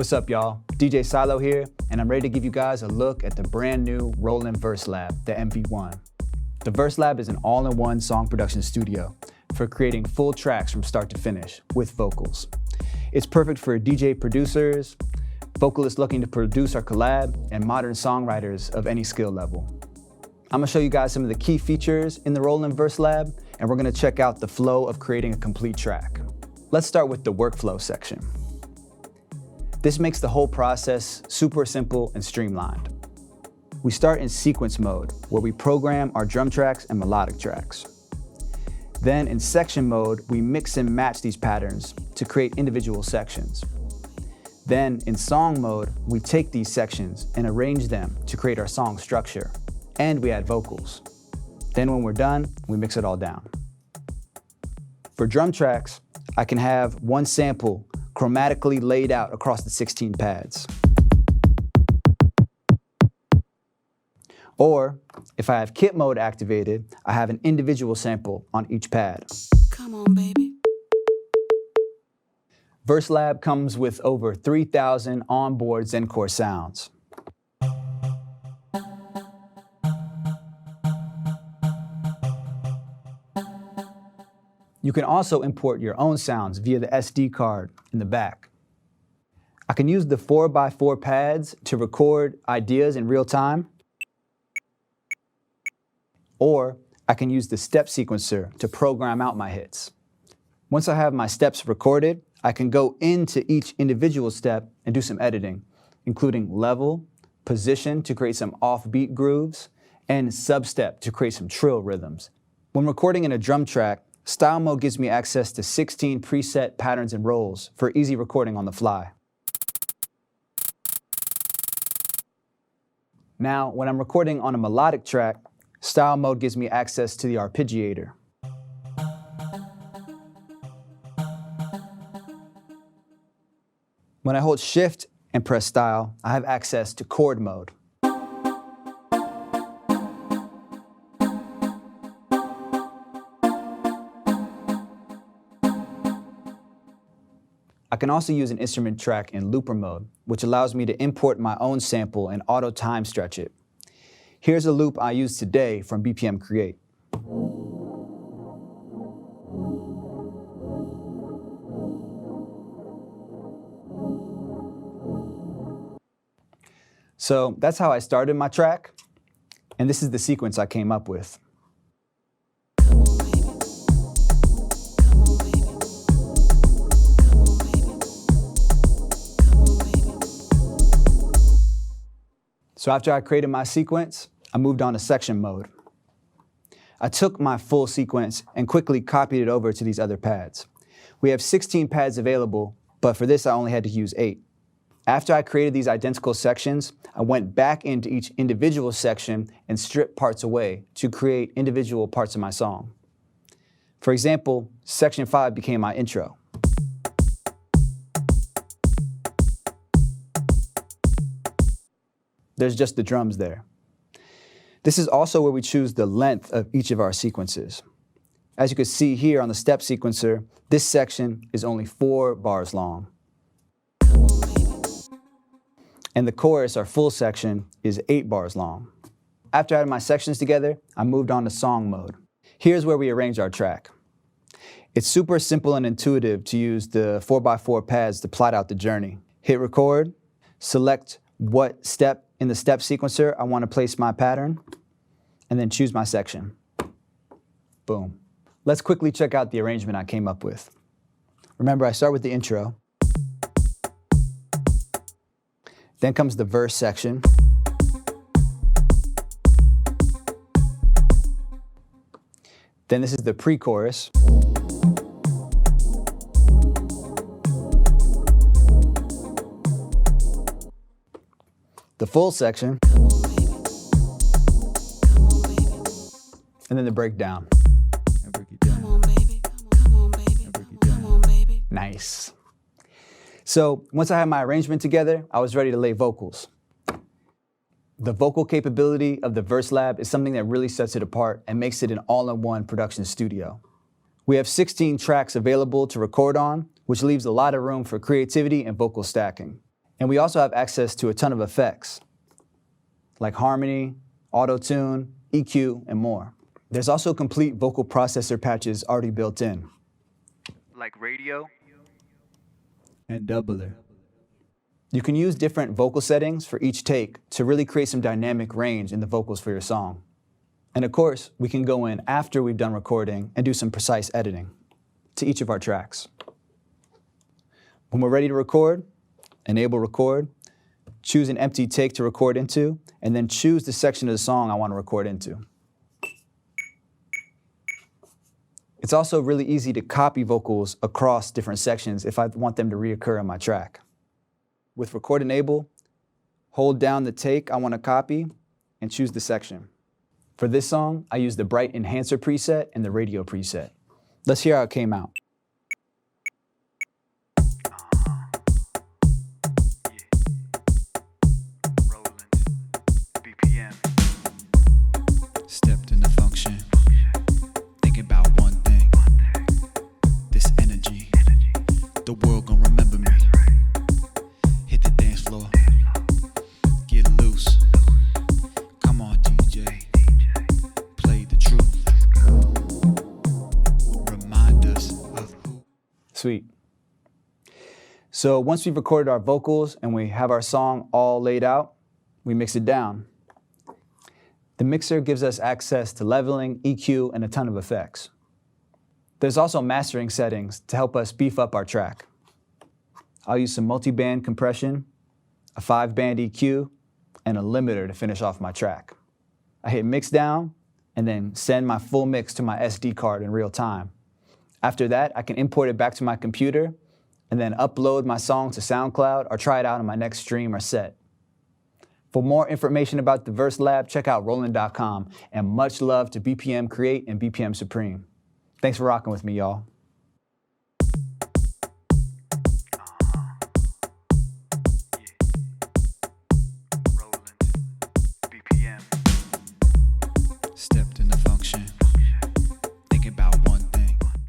What's up, y'all? DJ Sylo here, and I'm ready to give you guys a look at the brand new Roland VERSELAB, the MV-1. The VERSELAB is an all-in-one song production studio for creating full tracks from start to finish with vocals. It's perfect for DJ producers, vocalists looking to produce or collab, and modern songwriters of any skill level. I'm gonna show you guys some of the key features in the Roland VERSELAB, and we're gonna check out the flow of creating a complete track. Let's start with the workflow section. This makes the whole process super simple and streamlined. We start in sequence mode, where we program our drum tracks and melodic tracks. Then in section mode, we mix and match these patterns to create individual sections. Then in song mode, we take these sections and arrange them to create our song structure, and we add vocals. Then when we're done, we mix it all down. For drum tracks, I can have one sample chromatically laid out across the 16 pads. Or, if I have kit mode activated, I have an individual sample on each pad. Come on, baby. VERSELAB comes with over 3,000 onboard Zencore sounds. You can also import your own sounds via the SD card in the back. I can use the 4x4 pads to record ideas in real time, or I can use the step sequencer to program out my hits. Once I have my steps recorded, I can go into each individual step and do some editing, including level, position to create some offbeat grooves, and substep to create some trill rhythms. When recording in a drum track, Style mode gives me access to 16 preset patterns and rolls for easy recording on the fly. Now, when I'm recording on a melodic track, Style mode gives me access to the arpeggiator. When I hold Shift and press Style, I have access to chord mode. I can also use an instrument track in looper mode, which allows me to import my own sample and auto time stretch it. Here's a loop I used today from BPM Create. So that's how I started my track, and this is the sequence I came up with. So after I created my sequence, I moved on to section mode. I took my full sequence and quickly copied it over to these other pads. We have 16 pads available, but for this I only had to use 8. After I created these identical sections, I went back into each individual section and stripped parts away to create individual parts of my song. For example, section 5 became my intro. There's just the drums there. This is also where we choose the length of each of our sequences. As you can see here on the step sequencer, this section is only 4 bars long. And the chorus, our full section, is 8 bars long. After I had my sections together, I moved on to song mode. Here's where we arrange our track. It's super simple and intuitive to use the 4x4 pads to plot out the journey. Hit record, select what step in the step sequencer I want to place my pattern, and then choose my section. Boom. Let's quickly check out the arrangement I came up with. Remember, I start with the intro. Then comes the verse section. Then this is the pre-chorus. The full section, and then the breakdown. Come on, baby. Come on, baby. Come on, baby. Nice. So once I had my arrangement together, I was ready to lay vocals. The vocal capability of the VERSELAB is something that really sets it apart and makes it an all-in-one production studio. We have 16 tracks available to record on, which leaves a lot of room for creativity and vocal stacking. And we also have access to a ton of effects, like harmony, auto-tune, EQ, and more. There's also complete vocal processor patches already built in, like radio and doubler. You can use different vocal settings for each take to really create some dynamic range in the vocals for your song. And of course, we can go in after we've done recording and do some precise editing to each of our tracks. When we're ready to record, enable record, choose an empty take to record into, and then choose the section of the song I want to record into. It's also really easy to copy vocals across different sections if I want them to reoccur in my track. With Record Enable, hold down the take I want to copy and choose the section. For this song, I use the Bright Enhancer preset and the Radio preset. Let's hear how it came out. Roland, BPM. Stepped into function, thinking about one thing. This energy, the world gon' remember me. Hit the dance floor, get loose. Come on, DJ, play the truth. Remind us of who. Sweet. So once we've recorded our vocals and we have our song all laid out, we mix it down. The mixer gives us access to leveling, EQ, and a ton of effects. There's also mastering settings to help us beef up our track. I'll use some multi-band compression, a 5-band EQ, and a limiter to finish off my track. I hit mix down and then send my full mix to my SD card in real time. After that, I can import it back to my computer and then upload my song to SoundCloud or try it out on my next stream or set. For more information about the VERSELAB, check out Roland.com, and much love to BPM Create and BPM Supreme. Thanks for rocking with me, y'all.